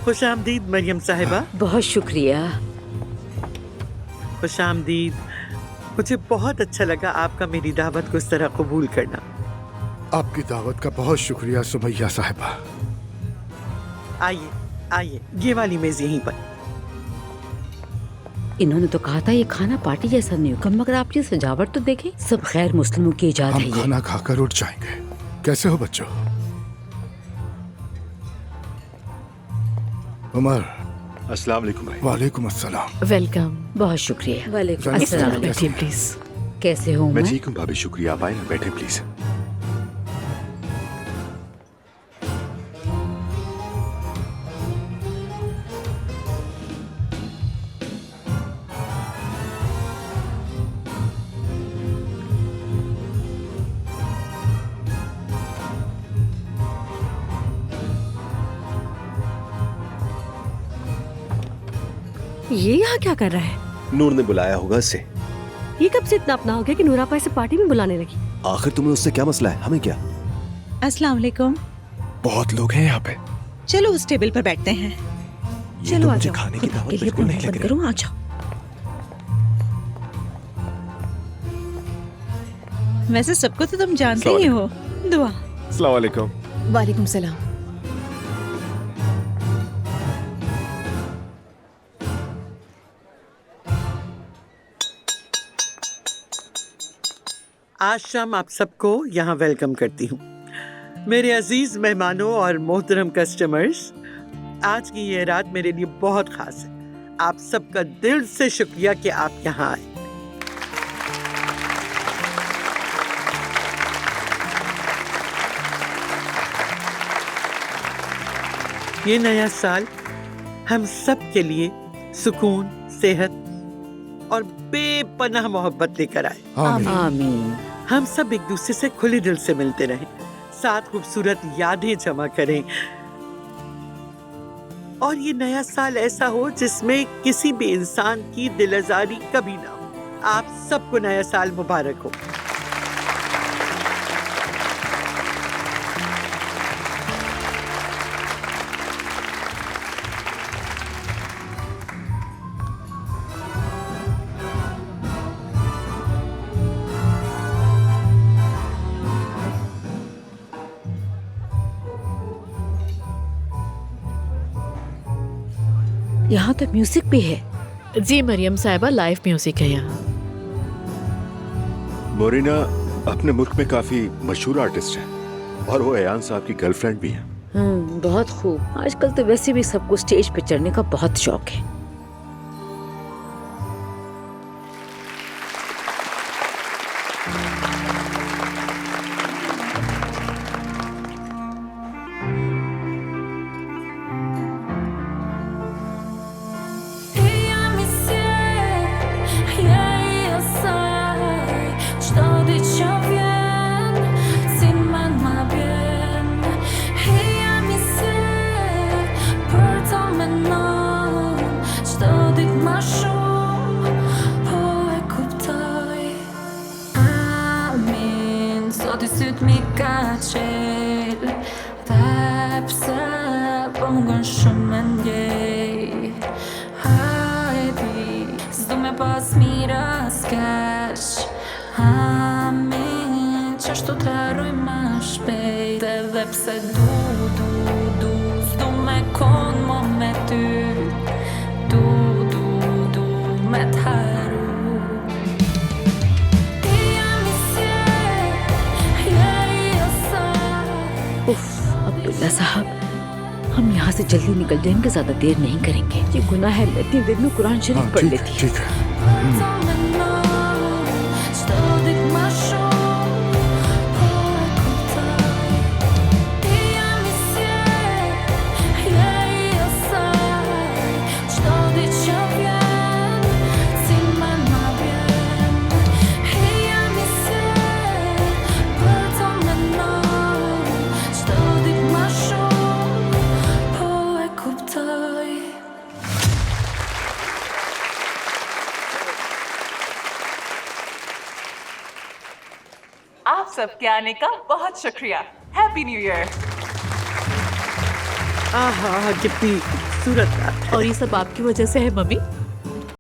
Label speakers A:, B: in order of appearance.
A: खुश आमदीद मरियम साहिबा।
B: बहुत शुक्रिया।
A: खुश आमदीद। मुझे बहुत अच्छा लगा आपका मेरी दावत को इस तरह कबूल करना।
C: आपकी दावत का बहुत शुक्रिया सुमैया साहिबा।
A: आइए आइए, ये वाली मेज यहीं पर।
B: इन्होंने तो कहा था ये खाना पार्टी जैसा नहीं होगा, मगर आप ये सजावट तो देखें, सब गैर मुस्लिमों की इजाजत है
C: हम
B: ये।
C: खाना खाकर उठ जाएंगे। कैसे हो बच्चों? उमर।
D: अस्सलाम वालेकुम भाई।
C: वालेकुम अस्सलाम।
E: वेलकम।
B: बहुत शुक्रिया। वालेकुम
C: जनाब,
B: अस्सलाम।
C: कैसे
E: बैठिए प्लीज।
B: कैसे हो
D: मैं
B: मैं?
D: ठीक हूँ भाभी, शुक्रिया। आप आए ना, बैठे प्लीज।
E: ये यहाँ क्या कर रहा है?
D: नूर ने बुलाया होगा इसे।
E: ये कब से इतना अपना हो गया कि नूरापा इसे पार्टी में बुलाने लगी?
D: आखिर तुम्हें उससे क्या मसला है, हमें क्या?
F: अस्सलाम वालेकुम।
D: बहुत लोग हैं यहाँ पे।
F: चलो उस टेबल पर बैठते हैं।
D: ये
F: चलो
D: तो
F: आ
D: मुझे
F: जाओ।
D: खाने की
F: खुदा
D: दावत
F: के लिए
D: बिल्कुल नहीं
F: बंद
D: लग रही।
F: करो, आ जाओ। वैसे सबको तो तुम जानते ही हो। दुआ।
D: अस्सलाम वालेकुम।
E: वालेकुम सलाम।
A: आज शाम आप सबको यहाँ वेलकम करती हूँ। मेरे अजीज मेहमानों और मोहतरम कस्टमर्स, आज की ये रात मेरे लिए बहुत खास है। आप सबका दिल से शुक्रिया कि आप यहाँ आए। ये नया साल हम सब के लिए सुकून, सेहत और बेपनाह मोहब्बत लेकर आए।
C: आमीन।
B: आमीन।
A: हम सब एक दूसरे से खुले दिल से मिलते रहें, साथ खूबसूरत यादें जमा करें, और ये नया साल ऐसा हो जिसमें किसी भी इंसान की दिल आज़ारी कभी ना हो। आप सबको नया साल मुबारक हो।
B: यहाँ तो म्यूजिक भी है।
E: जी मरियम साहिबा, लाइव म्यूजिक है यहाँ।
D: मोरिना अपने मुल्क में काफी मशहूर आर्टिस्ट हैं और वो अयान साहब की गर्लफ्रेंड भी है।
B: बहुत खूब। आजकल तो वैसे भी सबको स्टेज पे चढ़ने का बहुत शौक है। अब्दुल्ला साहब, हम यहाँ से जल्दी निकल जाएंगे, ज्यादा देर नहीं करेंगे। ये गुनाह है, मैं इतनी देर में कुरान शरीफ पढ़ लेती हूँ।
C: ठीक है।
G: आप सबके आने का बहुत शुक्रिया। Happy new year.
A: आहा कितनी खूबसूरत रात है।
G: और ये सब आपकी वजह से है मम्मी।